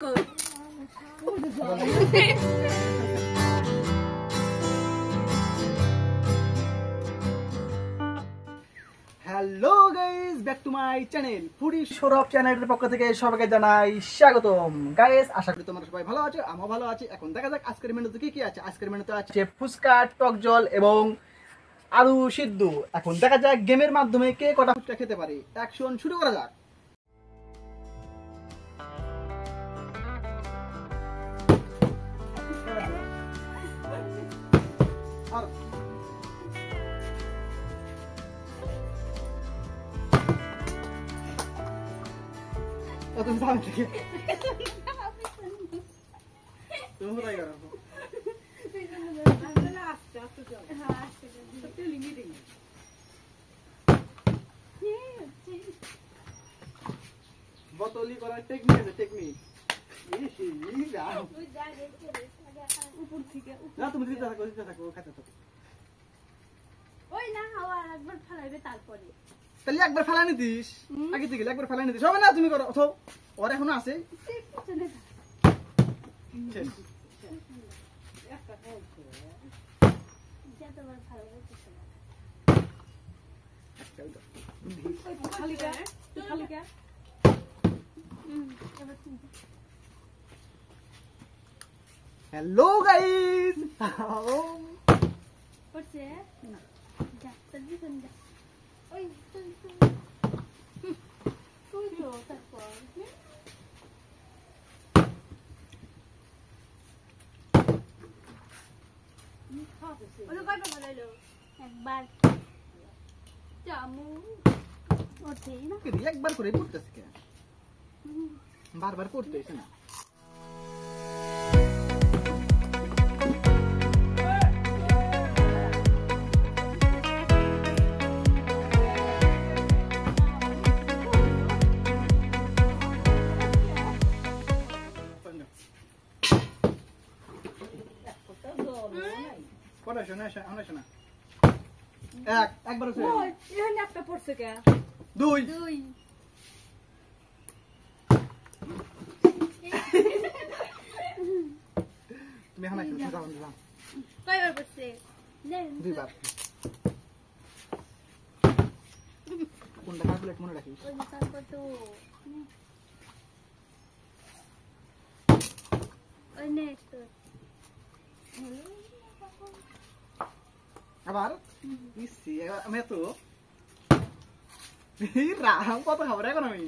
Hello guys, back to my channel foodie Sourav চ্যানেলের পক্ষ থেকে সবাইকে জানাই স্বাগতম। গাইস, আশা করি তোমরা সবাই ভালো আছো, আমিও ভালো আছি। এখন দেখা যাক আজকের মেনুতে কি কি আছে। আজকের মেনুতে আছে ফুচকা, টক জল এবং আলু সিদ্ধ। এখন দেখা যাক গেমের মাধ্যমে কে কটা ফুচকা খেতে পারে। অ্যাকশন শুরু করা যাক। তুমি সামনে থেকে তুমি কোথায় গেল? বোতলি করার টেকনিক আছে, টেকনিক। না তুমি দিতে থাকো, খেতে থাকো। তাহলে একবার ফেলানি দিস, আগে থেকে একবার ফেলানি দিস হবে না? তুমি করো, ওর এখনো আছে। হ্যালো গাইস, একবার করে পড়তেছে কেন? বারবার পড়তেছে না। একবার একটা পড়ছে কে? দুই তুমি এখন কয়বার পড়ছে? দুইবার। কোনটা ক্যালকুলেট মনে রাখিস? আবার আমি তো রাম কত খাবার এখন আমি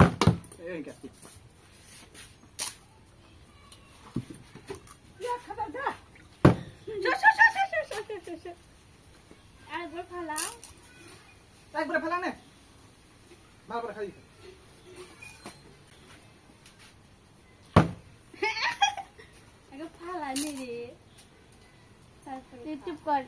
একবার ফেলা নে, বারবার খাই ফালা নে রে। চুপ কর।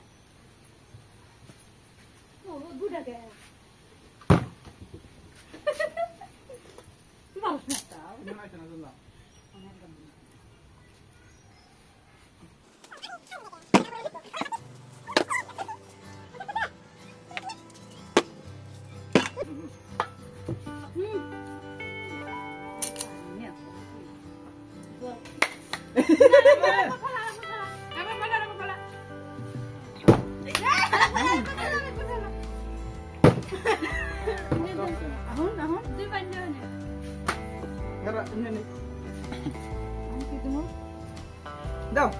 দাও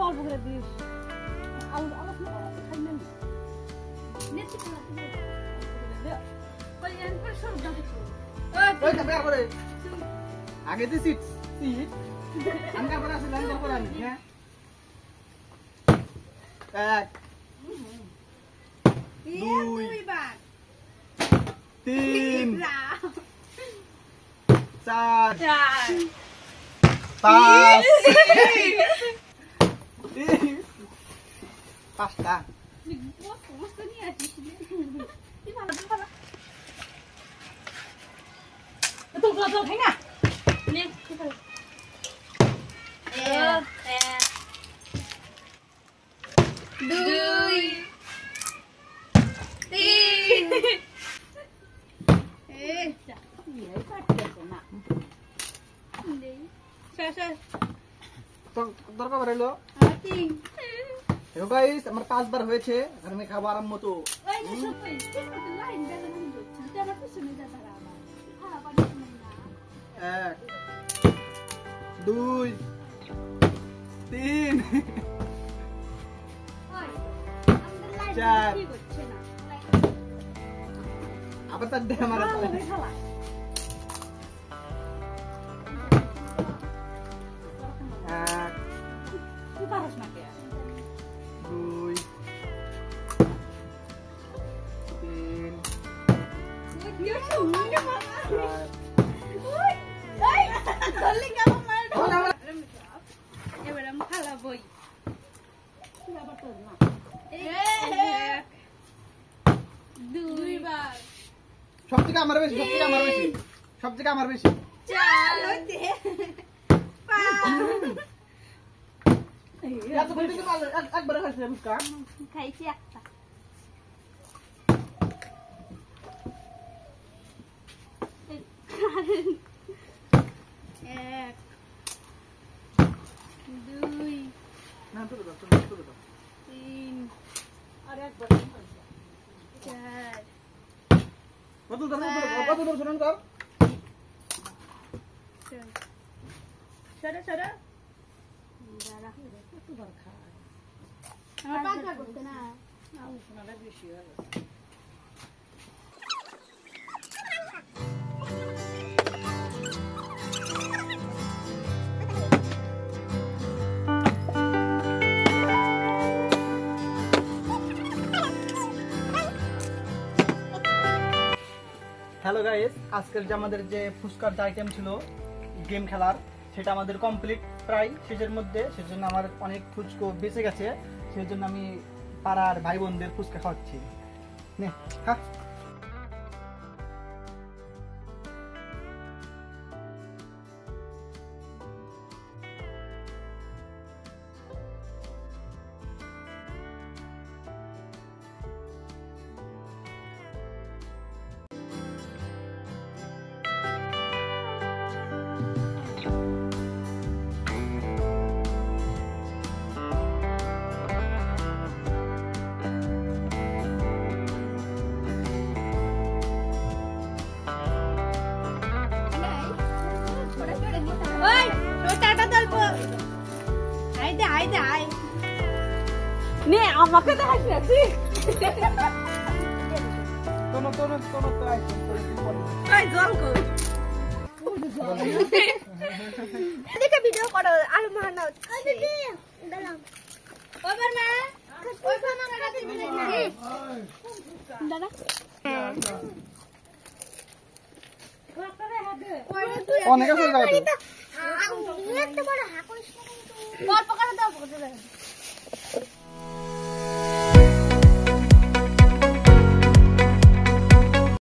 অল্প করে দিস। আগে দি সিট আমি তারপরে আসলে আমি তারপরে আনি। হ্যাঁ, এক দুই তিন চার পাঁচ পাঁচটা। দুই তিন তো দরকার হলো গাইস আমার 5 বার হয়েছে আর আমি খাবো আরাম মতো। 1 2 3 4 আবার তার দে আমার হাতে। 1 2 3 এবার আমি খালাবই দুইবার সব থেকে আমার বেশি, সব থেকে আমার বেশি। একবার খাইছে ফুচকা খাইছি একটা এক দুই না তো দাও। তিন চার কত দূর শুনুন কর। সরা সরা আমার পাঁচবার করতে না হ্যালো গাইস, আজকের যে আমাদের যে ফুচকার যে আইটেম ছিল গেম খেলার, সেটা আমাদের কমপ্লিট প্রায় শেষের মধ্যে। সেজন্য আমার অনেক ফুচকো বেঁচে গেছে, সেজন্য আমি পাড়ার ভাই বোনদের ফুচকা খাওয়াচ্ছি। নে খা। ওই টাটা দলবো আইদে আইদে আই নে আমাকে দেখাস না তুই তোনো তো আইটেম ওই জল কই এদিকে ভিডিও করো আর মানা ওই দিদি দাঁড়াও ওবার মা ওই ফানা কাটে দিলে না দাদা অনেক আছে যাবে তো। একটা বড় হাকুশ অল্প করে দাও